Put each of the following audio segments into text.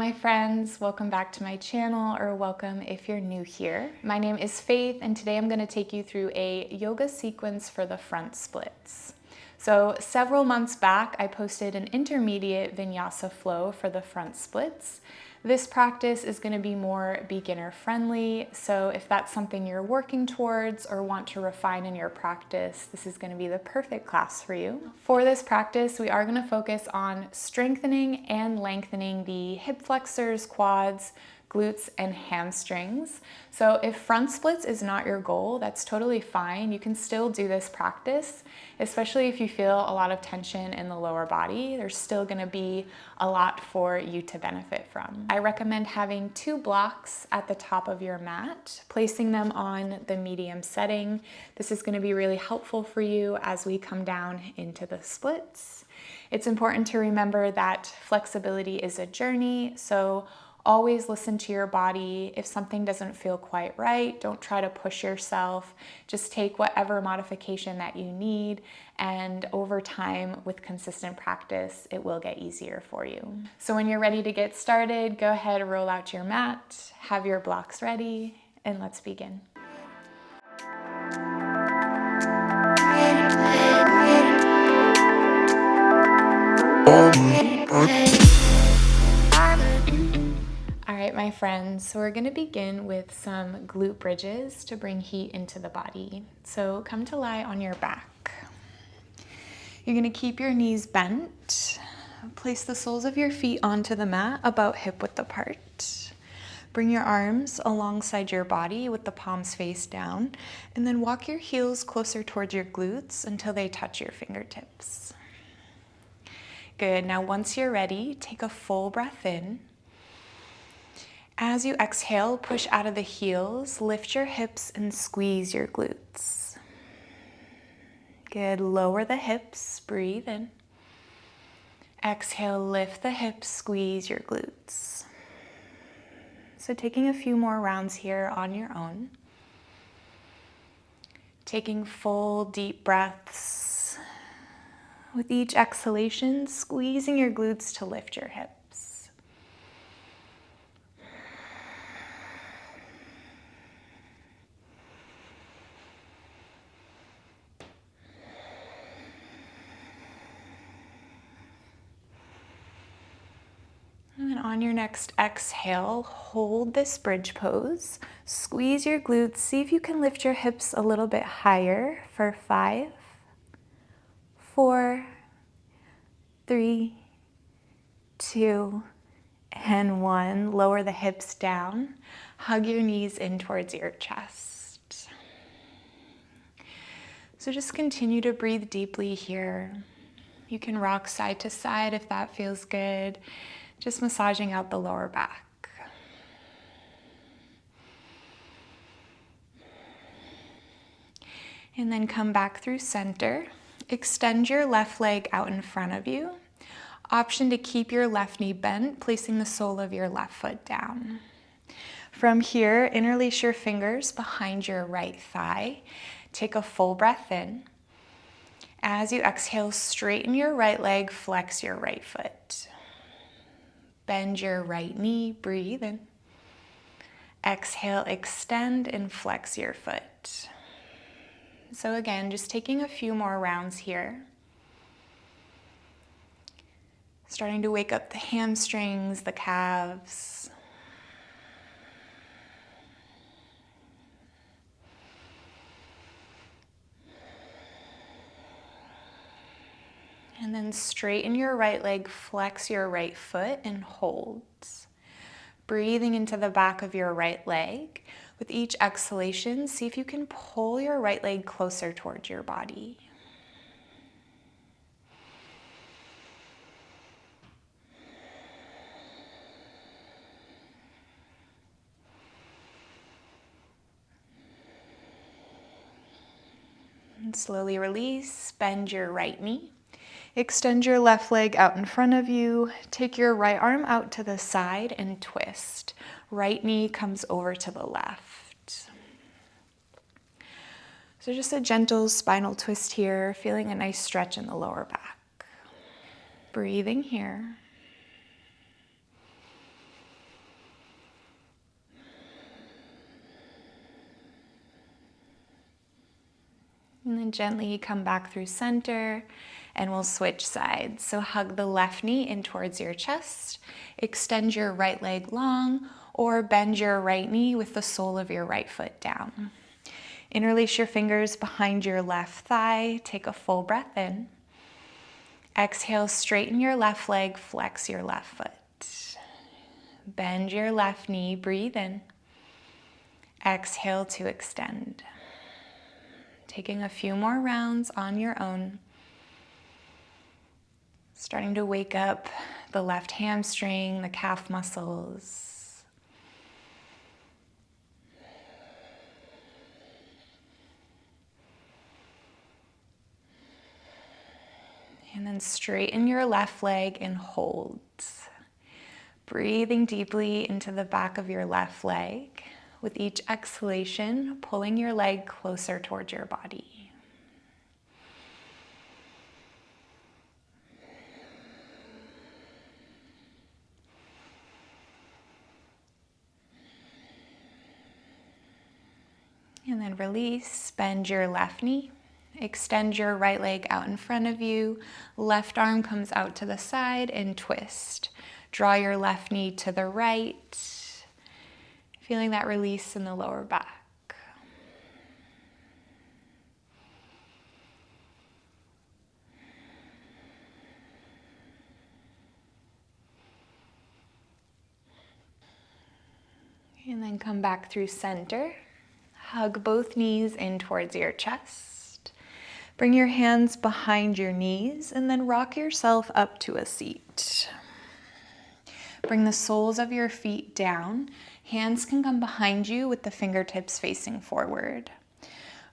my friends, welcome back to my channel, or welcome if you're new here. My name is Faith, and today I'm going to take you through a yoga sequence for the front splits. So several months back, I posted an intermediate vinyasa flow for the front splits. This practice is going to be more beginner friendly, so if that's something you're working towards or want to refine in your practice, this is going to be the perfect class for you. For this practice, we are going to focus on strengthening and lengthening the hip flexors, quads, glutes, and hamstrings. So if front splits is not your goal, that's totally fine. You can still do this practice, especially if you feel a lot of tension in the lower body. There's still going to be a lot for you to benefit from. I recommend having 2 blocks at the top of your mat, placing them on the medium setting. This is going to be really helpful for you as we come down into the splits. It's important to remember that flexibility is a journey, so always listen to your body. If something doesn't feel quite right, don't try to push yourself. Just take whatever modification that you need, and over time, with consistent practice, it will get easier for you. So when you're ready to get started, go ahead and roll out your mat, have your blocks ready, and let's begin. Alright, my friends, so we're going to begin with some glute bridges to bring heat into the body. So come to lie on your back. You're going to keep your knees bent. Place the soles of your feet onto the mat about hip width apart. Bring your arms alongside your body with the palms face down, and then walk your heels closer towards your glutes until they touch your fingertips. Good. Now once you're ready, take a full breath in. As you exhale, push out of the heels, lift your hips and squeeze your glutes. Good. Lower the hips, breathe in. Exhale, lift the hips, squeeze your glutes. So taking a few more rounds here on your own. Taking full deep breaths. With each exhalation, squeezing your glutes to lift your hips. And then on your next exhale, hold this bridge pose. Squeeze your glutes. See if you can lift your hips a little bit higher for 5, 4, 3, 2, and 1. Lower the hips down. Hug your knees in towards your chest. So just continue to breathe deeply here. You can rock side to side if that feels good. Just massaging out the lower back. And then come back through center. Extend your left leg out in front of you. Option to keep your left knee bent, placing the sole of your left foot down. From here, interlace your fingers behind your right thigh. Take a full breath in. As you exhale, straighten your right leg, flex your right foot. Bend your right knee, breathe in. Exhale, extend and flex your foot. So again, just taking a few more rounds here. Starting to wake up the hamstrings, the calves. And then straighten your right leg, flex your right foot, and hold. Breathing into the back of your right leg. With each exhalation, see if you can pull your right leg closer towards your body. And slowly release, bend your right knee. Extend your left leg out in front of you. Take your right arm out to the side and twist. Right knee comes over to the left. So just a gentle spinal twist here, feeling a nice stretch in the lower back. Breathing here. And then gently come back through center, and we'll switch sides. So hug the left knee in towards your chest, extend your right leg long, or bend your right knee with the sole of your right foot down. Interlace your fingers behind your left thigh. Take a full breath in. Exhale, straighten your left leg, flex your left foot. Bend your left knee, breathe in. Exhale to extend. Taking a few more rounds on your own. Starting to wake up the left hamstring, the calf muscles. And then straighten your left leg and hold. Breathing deeply into the back of your left leg. With each exhalation, pulling your leg closer towards your body. And then release, bend your left knee. Extend your right leg out in front of you. Left arm comes out to the side and twist. Draw your left knee to the right. Feeling that release in the lower back. And then come back through center. Hug both knees in towards your chest. Bring your hands behind your knees and then rock yourself up to a seat. Bring the soles of your feet down. Hands can come behind you with the fingertips facing forward.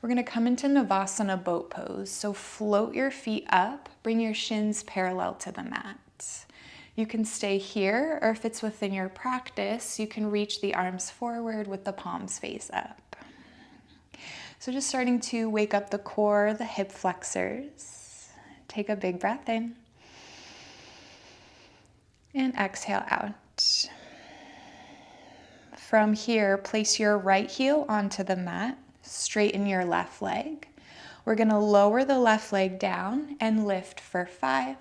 We're going to come into Navasana boat pose. So float your feet up, bring your shins parallel to the mat. You can stay here, or if it's within your practice, you can reach the arms forward with the palms face up. So just starting to wake up the core, the hip flexors. Take a big breath in. And exhale out. From here, place your right heel onto the mat, straighten your left leg. We're going to lower the left leg down and lift for 5,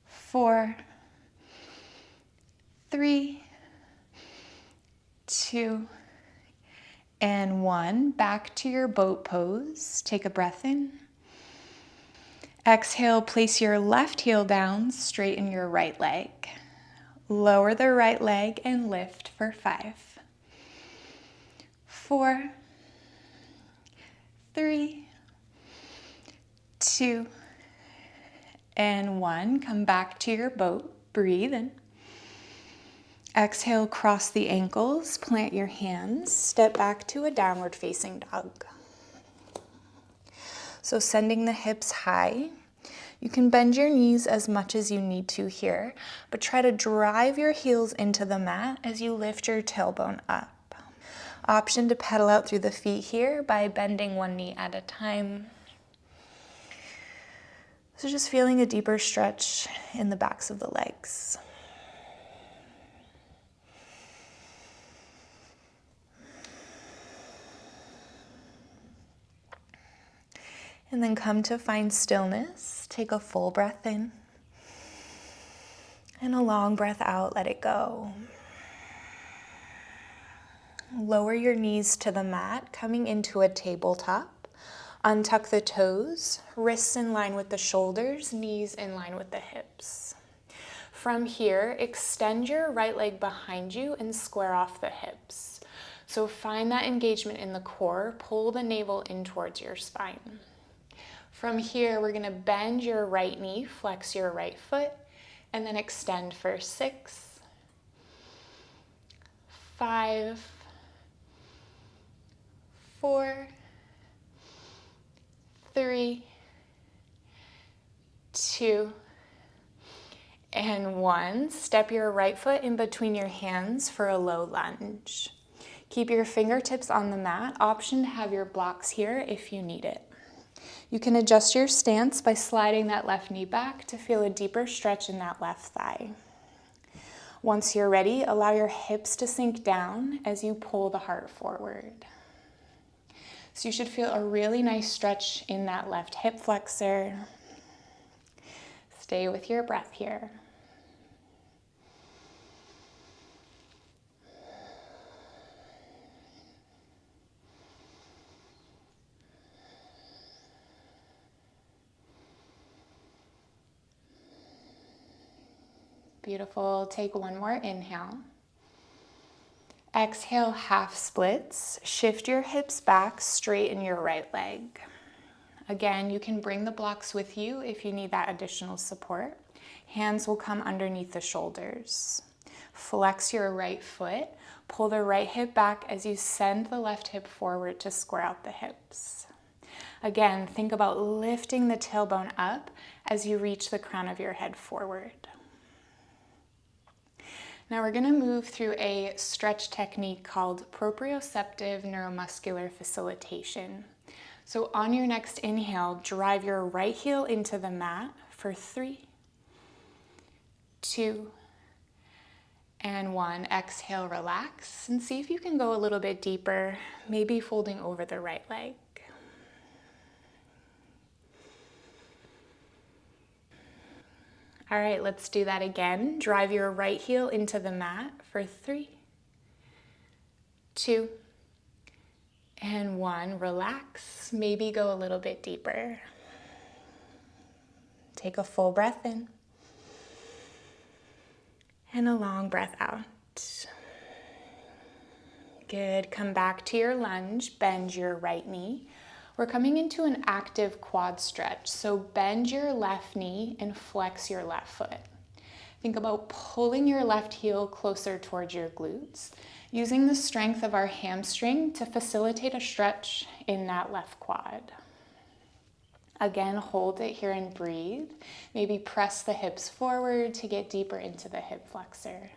4, 3, 2, and 1. Back to your boat pose. Take a breath in. Exhale, place your left heel down, straighten your right leg. Lower the right leg and lift for 5, 4, 3, 2, and 1. Come back to your boat. Breathe in. Exhale, cross the ankles, plant your hands, step back to a downward facing dog. So sending the hips high. You can bend your knees as much as you need to here, but try to drive your heels into the mat as you lift your tailbone up. Option to pedal out through the feet here by bending one knee at a time. So just feeling a deeper stretch in the backs of the legs. And then come to find stillness. Take a full breath in. And a long breath out, let it go. Lower your knees to the mat, coming into a tabletop. Untuck the toes, wrists in line with the shoulders, knees in line with the hips. From here, extend your right leg behind you and square off the hips. So find that engagement in the core, pull the navel in towards your spine. From here, we're gonna bend your right knee, flex your right foot, and then extend for 6, 5, 4, 3, 2, and 1. Step your right foot in between your hands for a low lunge. Keep your fingertips on the mat. Option to have your blocks here if you need it. You can adjust your stance by sliding that left knee back to feel a deeper stretch in that left thigh. Once you're ready, allow your hips to sink down as you pull the heart forward. So So you should feel a really nice stretch in that left hip flexor. Stay with your breath here. Beautiful. Take one more inhale. Exhale, half splits. Shift your hips back, straighten your right leg. Again, you can bring the blocks with you if you need that additional support. Hands will come underneath the shoulders. Flex your right foot. Pull the right hip back as you send the left hip forward to square out the hips. Again, think about lifting the tailbone up as you reach the crown of your head forward. Now we're going to move through a stretch technique called proprioceptive neuromuscular facilitation. So on your next inhale, drive your right heel into the mat for 3, 2, and 1. Exhale, relax, and see if you can go a little bit deeper, maybe folding over the right leg. All right, let's do that again. Drive your right heel into the mat for 3, 2, and 1. Relax, maybe go a little bit deeper. Take a full breath in and a long breath out. Good, come back to your lunge, bend your right knee. We're coming into an active quad stretch, so bend your left knee and flex your left foot. Think about pulling your left heel closer towards your glutes, using the strength of our hamstring to facilitate a stretch in that left quad. Again, hold it here and breathe. Maybe press the hips forward to get deeper into the hip flexor.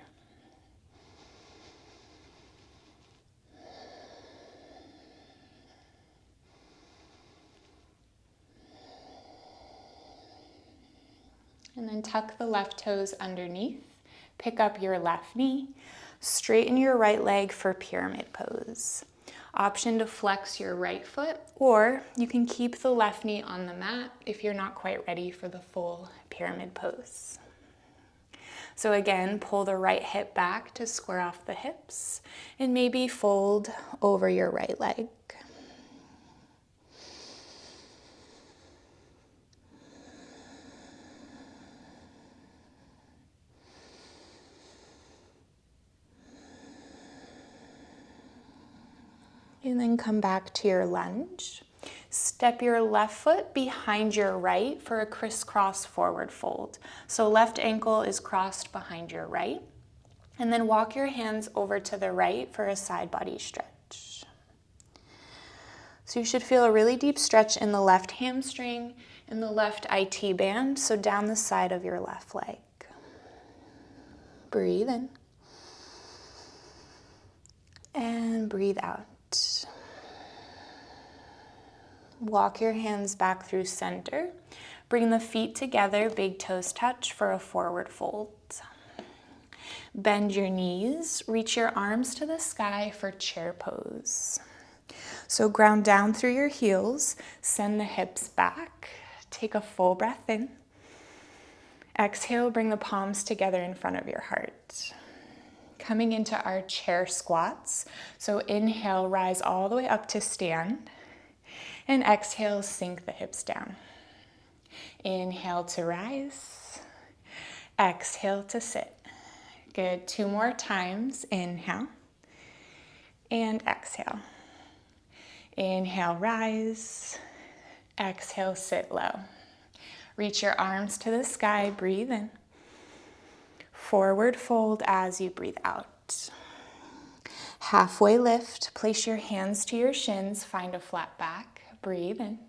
And then tuck the left toes underneath. Pick up your left knee. Straighten your right leg for pyramid pose. Option to flex your right foot, or you can keep the left knee on the mat if you're not quite ready for the full pyramid pose. So again, pull the right hip back to square off the hips and maybe fold over your right leg. And then come back to your lunge. Step your left foot behind your right for a crisscross forward fold. So left ankle is crossed behind your right. And then walk your hands over to the right for a side body stretch. So you should feel a really deep stretch in the left hamstring and the left IT band, so down the side of your left leg. Breathe in. And breathe out. Walk your hands back through center. Bring the feet together, big toes touch for a forward fold. Bend your knees, reach your arms to the sky for chair pose. So ground down through your heels, send the hips back. Take a full breath in. Exhale, bring the palms together in front of your heart. Coming into our chair squats. So inhale, rise all the way up to stand. And exhale, sink the hips down. Inhale to rise. Exhale to sit. Good. 2 more times. Inhale. And exhale. Inhale, rise. Exhale, sit low. Reach your arms to the sky. Breathe in. Forward fold as you breathe out. Halfway lift. Place your hands to your shins. Find a flat back. Breathe in.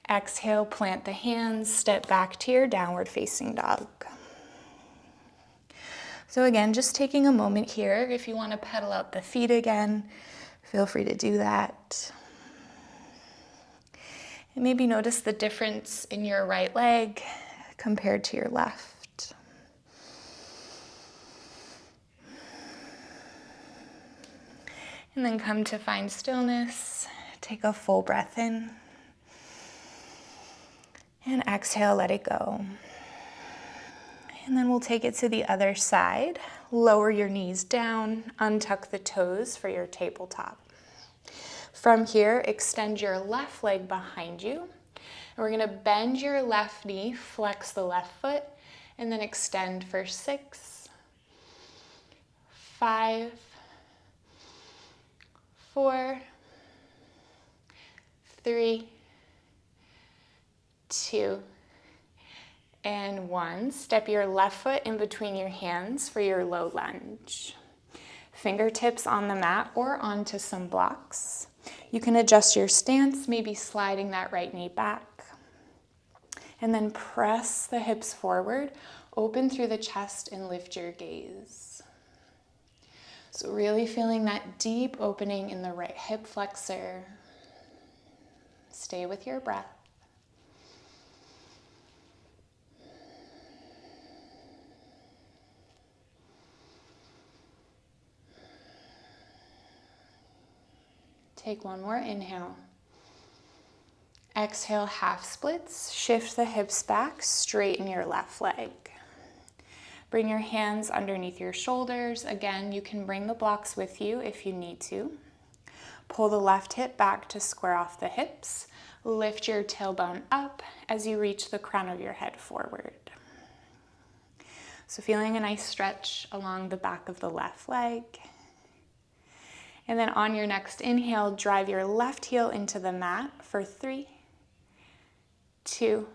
Exhale, plant the hands. Step back to your downward facing dog. So again, just taking a moment here. If you want to pedal out the feet again, feel free to do that. And maybe notice the difference in your right leg compared to your left. And then come to find stillness. Take a full breath in. And exhale, let it go. And then we'll take it to the other side. Lower your knees down, untuck the toes for your tabletop. From here, extend your left leg behind you. And we're gonna bend your left knee, flex the left foot, and then extend for 6, 5, 4, 3, 2, and 1. Step your left foot in between your hands for your low lunge. Fingertips on the mat or onto some blocks. You can adjust your stance, maybe sliding that right knee back. And then press the hips forward, open through the chest and lift your gaze. So really feeling that deep opening in the right hip flexor. Stay with your breath. Take one more inhale. Exhale, half splits. Shift the hips back, straighten your left leg. Bring your hands underneath your shoulders. Again, you can bring the blocks with you if you need to. Pull the left hip back to square off the hips. Lift your tailbone up as you reach the crown of your head forward. So feeling a nice stretch along the back of the left leg. And then on your next inhale, drive your left heel into the mat for 3, 2,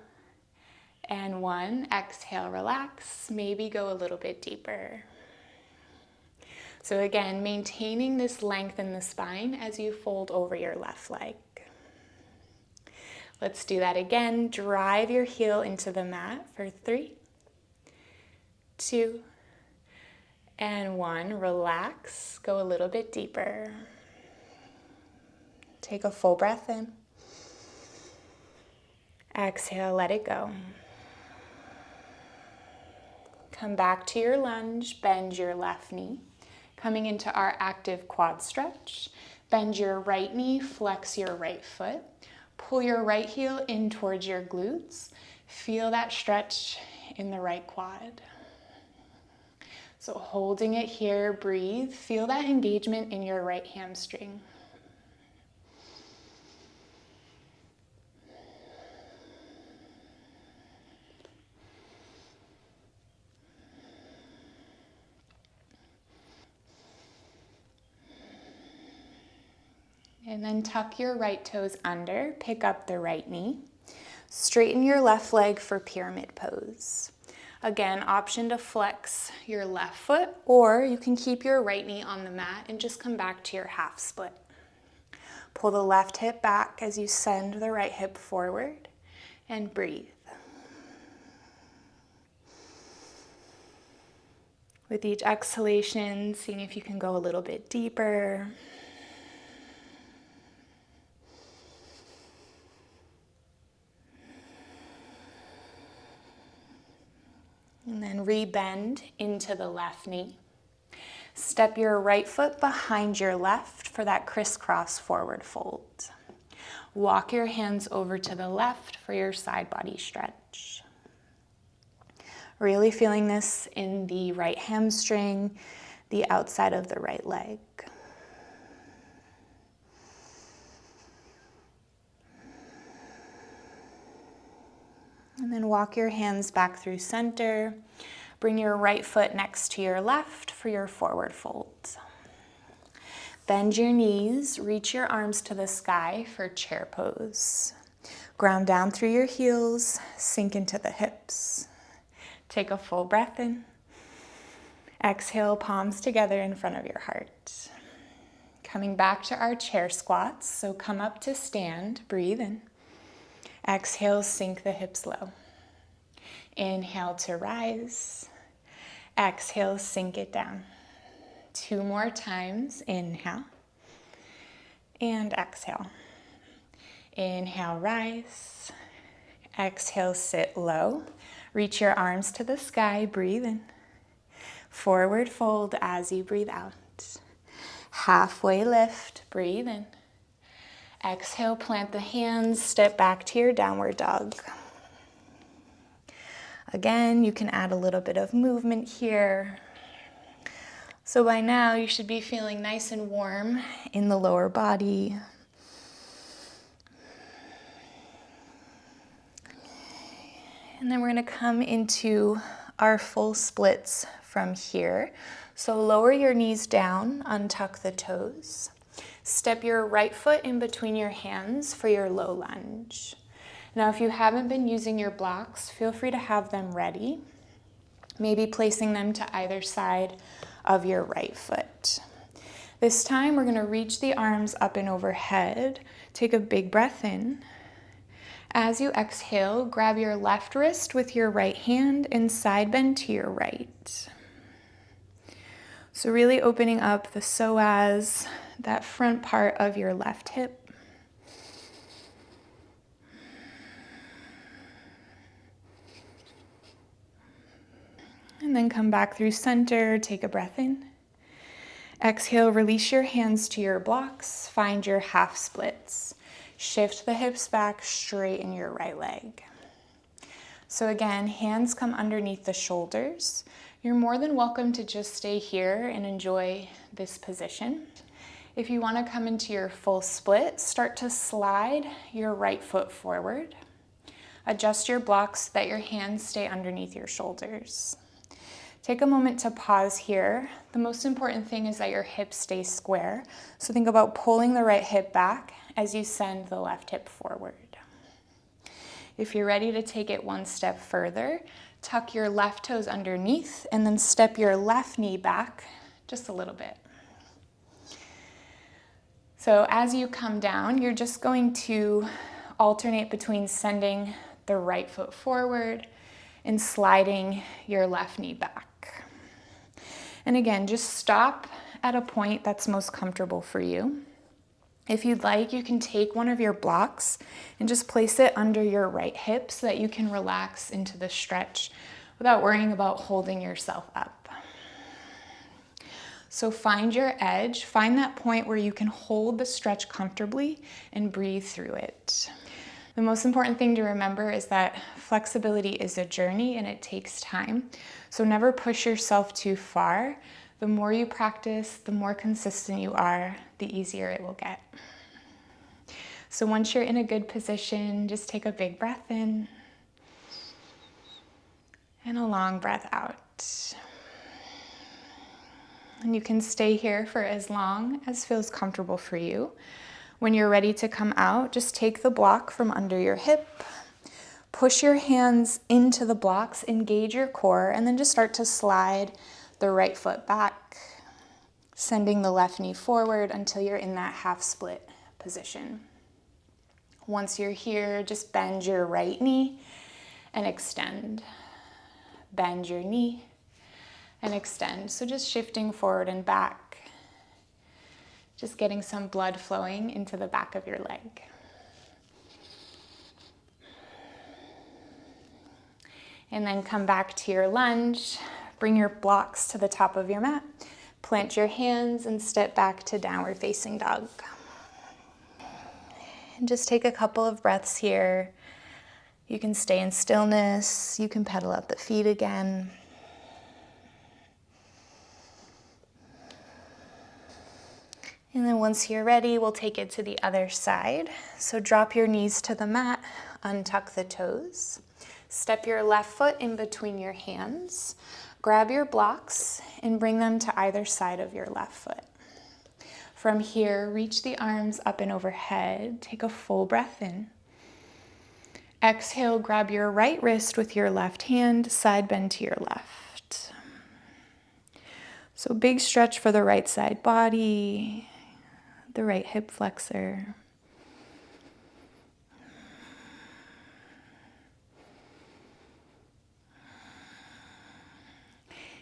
and 1. Exhale, relax. Maybe go a little bit deeper. So again, maintaining this length in the spine as you fold over your left leg. Let's do that again. Drive your heel into the mat for 3, 2, and 1. Relax. Go a little bit deeper. Take a full breath in. Exhale, let it go. Come back to your lunge. Bend your left knee. Coming into our active quad stretch. Bend your right knee, flex your right foot. Pull your right heel in towards your glutes. Feel that stretch in the right quad. So holding it here, breathe. Feel that engagement in your right hamstring. And then tuck your right toes under, pick up the right knee. Straighten your left leg for pyramid pose. Again, option to flex your left foot, or you can keep your right knee on the mat and just come back to your half split. Pull the left hip back as you send the right hip forward and breathe. With each exhalation, seeing if you can go a little bit deeper. And then rebend into the left knee. Step your right foot behind your left for that crisscross forward fold. Walk your hands over to the left for your side body stretch. Really feeling this in the right hamstring, the outside of the right leg. And then walk your hands back through center. Bring your right foot next to your left for your forward fold. Bend your knees, reach your arms to the sky for chair pose. Ground down through your heels, sink into the hips. Take a full breath in. Exhale, palms together in front of your heart. Coming back to our chair squats, so come up to stand, breathe in. Exhale, sink the hips low. Inhale to rise. Exhale, sink it down. 2 more times. Inhale. And exhale. Inhale, rise. Exhale, sit low. Reach your arms to the sky. Breathe in. Forward fold as you breathe out. Halfway lift. Breathe in. Exhale, plant the hands, step back to your downward dog. Again, you can add a little bit of movement here. So by now, you should be feeling nice and warm in the lower body. And then we're gonna come into our full splits from here. So lower your knees down, untuck the toes. Step your right foot in between your hands for your low lunge. Now, if you haven't been using your blocks, feel free to have them ready. Maybe placing them to either side of your right foot. This time, we're gonna reach the arms up and overhead. Take a big breath in. As you exhale, grab your left wrist with your right hand and side bend to your right. So really opening up the psoas, that front part of your left hip. And then come back through center, take a breath in. Exhale, release your hands to your blocks, find your half splits. Shift the hips back, straighten your right leg. So again, hands come underneath the shoulders. You're more than welcome to just stay here and enjoy this position. If you want to come into your full split, start to slide your right foot forward. Adjust your blocks so that your hands stay underneath your shoulders. Take a moment to pause here. The most important thing is that your hips stay square. So think about pulling the right hip back as you send the left hip forward. If you're ready to take it one step further, tuck your left toes underneath and then step your left knee back just a little bit. So as you come down, you're just going to alternate between sending the right foot forward and sliding your left knee back. And again, just stop at a point that's most comfortable for you. If you'd like, you can take one of your blocks and just place it under your right hip so that you can relax into the stretch without worrying about holding yourself up. So find your edge, find that point where you can hold the stretch comfortably and breathe through it. The most important thing to remember is that flexibility is a journey and it takes time. So never push yourself too far. The more you practice, the more consistent you are, the easier it will get. So once you're in a good position, just take a big breath in and a long breath out. And you can stay here for as long as feels comfortable for you. When you're ready to come out, just take the block from under your hip, push your hands into the blocks, engage your core, and then just start to slide the right foot back, sending the left knee forward until you're in that half split position. Once you're here, just bend your right knee and extend. Bend your knee and extend. So just shifting forward and back. Just getting some blood flowing into the back of your leg. And then come back to your lunge. Bring your blocks to the top of your mat. Plant your hands and step back to downward facing dog. And just take a couple of breaths here. You can stay in stillness. You can pedal out the feet again. And then once you're ready, we'll take it to the other side. So drop your knees to the mat, untuck the toes. Step your left foot in between your hands. Grab your blocks and bring them to either side of your left foot. From here, reach the arms up and overhead. Take a full breath in. Exhale, grab your right wrist with your left hand, side bend to your left. So big stretch for the right side body. The right hip flexor.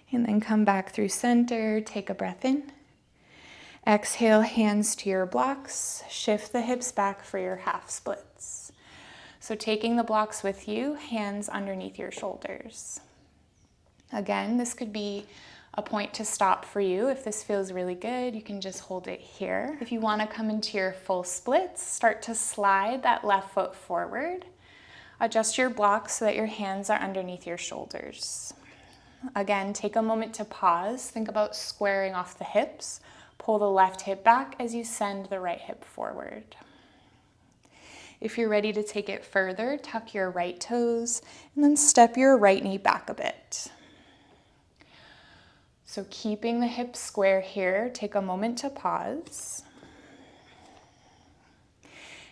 And then come back through center, take a breath in. Exhale, hands to your blocks. Shift the hips back for your half splits. So taking the blocks with you, hands underneath your shoulders. Again, this could be a point to stop for you. If this feels really good, you can just hold it here. If you want to come into your full splits, start to slide that left foot forward. Adjust your blocks so that your hands are underneath your shoulders. Again, take a moment to pause. Think about squaring off the hips. Pull the left hip back as you send the right hip forward. If you're ready to take it further, tuck your right toes and then step your right knee back a bit. So keeping the hips square here, take a moment to pause.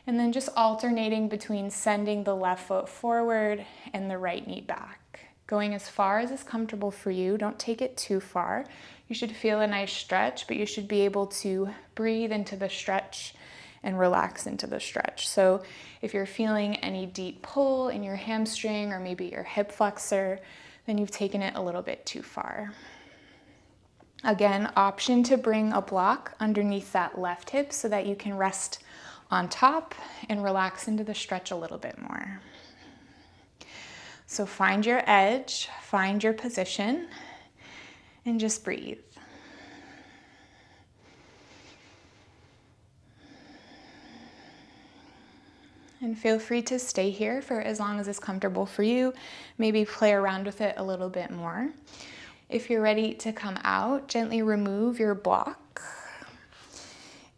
And then just alternating between sending the left foot forward and the right knee back. Going as far as is comfortable for you. Don't take it too far. You should feel a nice stretch, but you should be able to breathe into the stretch and relax into the stretch. So if you're feeling any deep pull in your hamstring or maybe your hip flexor, then you've taken it a little bit too far. Again, option to bring a block underneath that left hip so that you can rest on top and relax into the stretch a little bit more. So find your edge, find your position, and just breathe. And feel free to stay here for as long as it's comfortable for you. Maybe play around with it a little bit more. If you're ready to come out, gently remove your block.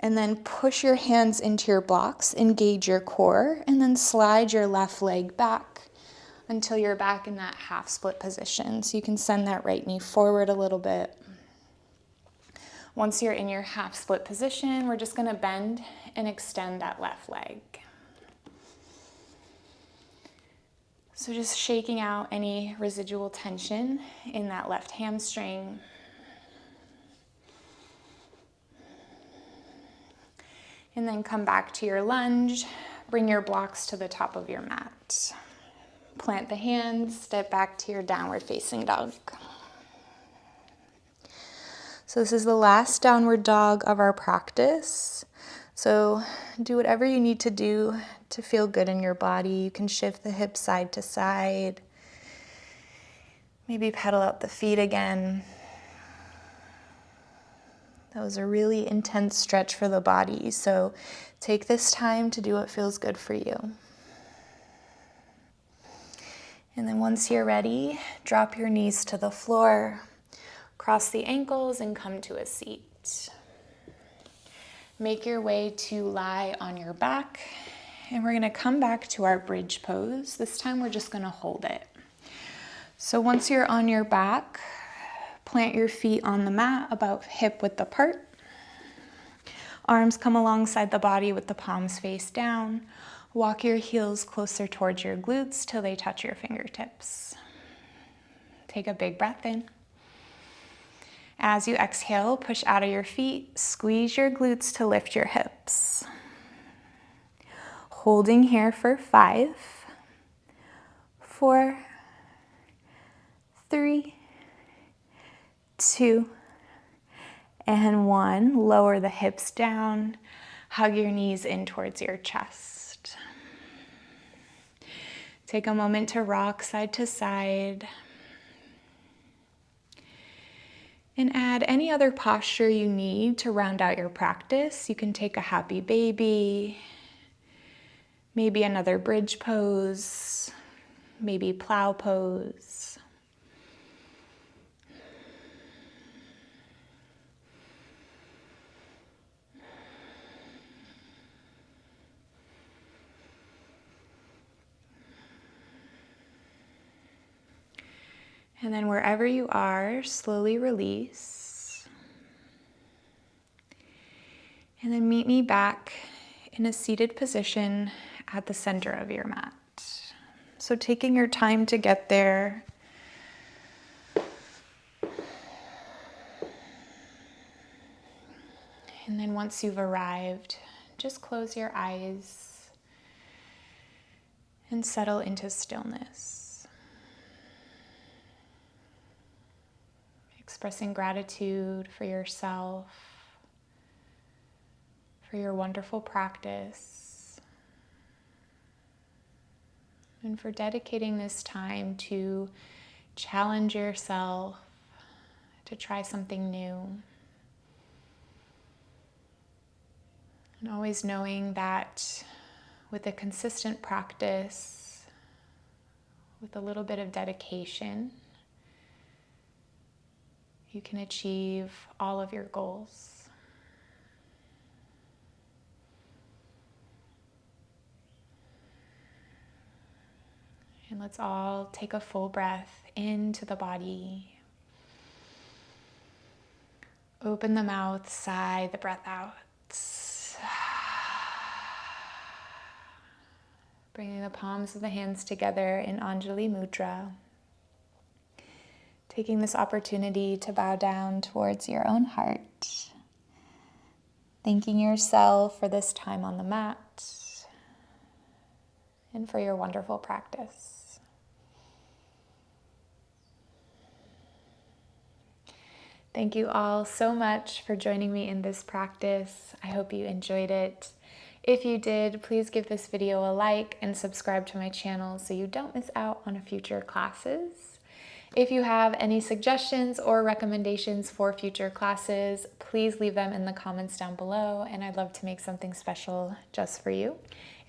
And then push your hands into your blocks, engage your core, and then slide your left leg back until you're back in that half split position. So you can send that right knee forward a little bit. Once you're in your half split position, we're just gonna bend and extend that left leg. So just shaking out any residual tension in that left hamstring. And then come back to your lunge. Bring your blocks to the top of your mat. Plant the hands, step back to your downward facing dog. So this is the last downward dog of our practice. So do whatever you need to do to feel good in your body. You can shift the hips side to side. Maybe pedal out the feet again. That was a really intense stretch for the body. So take this time to do what feels good for you. And then once you're ready, drop your knees to the floor, cross the ankles and come to a seat. Make your way to lie on your back, and we're gonna come back to our bridge pose. This time we're just gonna hold it. So once you're on your back, plant your feet on the mat about hip width apart. Arms come alongside the body with the palms face down. Walk your heels closer towards your glutes till they touch your fingertips. Take a big breath in. As you exhale, push out of your feet, squeeze your glutes to lift your hips. Holding here for 5, 4, 3, 2, and 1. Lower the hips down, hug your knees in towards your chest. Take a moment to rock side to side. And add any other posture you need to round out your practice. You can take a happy baby, maybe another bridge pose, maybe plow pose. And then wherever you are, slowly release. And then meet me back in a seated position at the center of your mat. So taking your time to get there. And then once you've arrived, just close your eyes and settle into stillness. Expressing gratitude for yourself, for your wonderful practice, and for dedicating this time to challenge yourself, to try something new. And always knowing that with a consistent practice, with a little bit of dedication, you can achieve all of your goals. And let's all take a full breath into the body. Open the mouth, sigh the breath out. Bringing the palms of the hands together in Anjali Mudra. Taking this opportunity to bow down towards your own heart. Thanking yourself for this time on the mat and for your wonderful practice. Thank you all so much for joining me in this practice. I hope you enjoyed it. If you did, please give this video a like and subscribe to my channel so you don't miss out on future classes. If you have any suggestions or recommendations for future classes, please leave them in the comments down below, and I'd love to make something special just for you.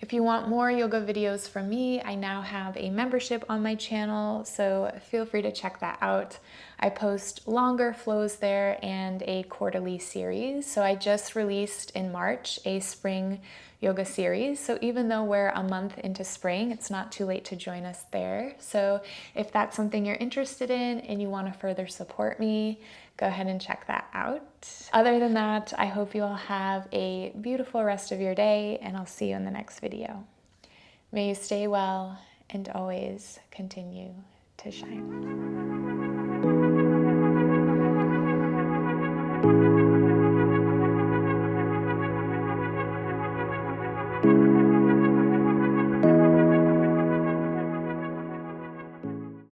If you want more yoga videos from me, I now have a membership on my channel, so feel free to check that out. I post longer flows there and a quarterly series. So I just released in March a spring yoga series. So even though we're a month into spring, it's not too late to join us there. So if that's something you're interested in and you want to further support me, go ahead and check that out. Other than that, I hope you all have a beautiful rest of your day, and I'll see you in the next video. May you stay well and always continue to shine.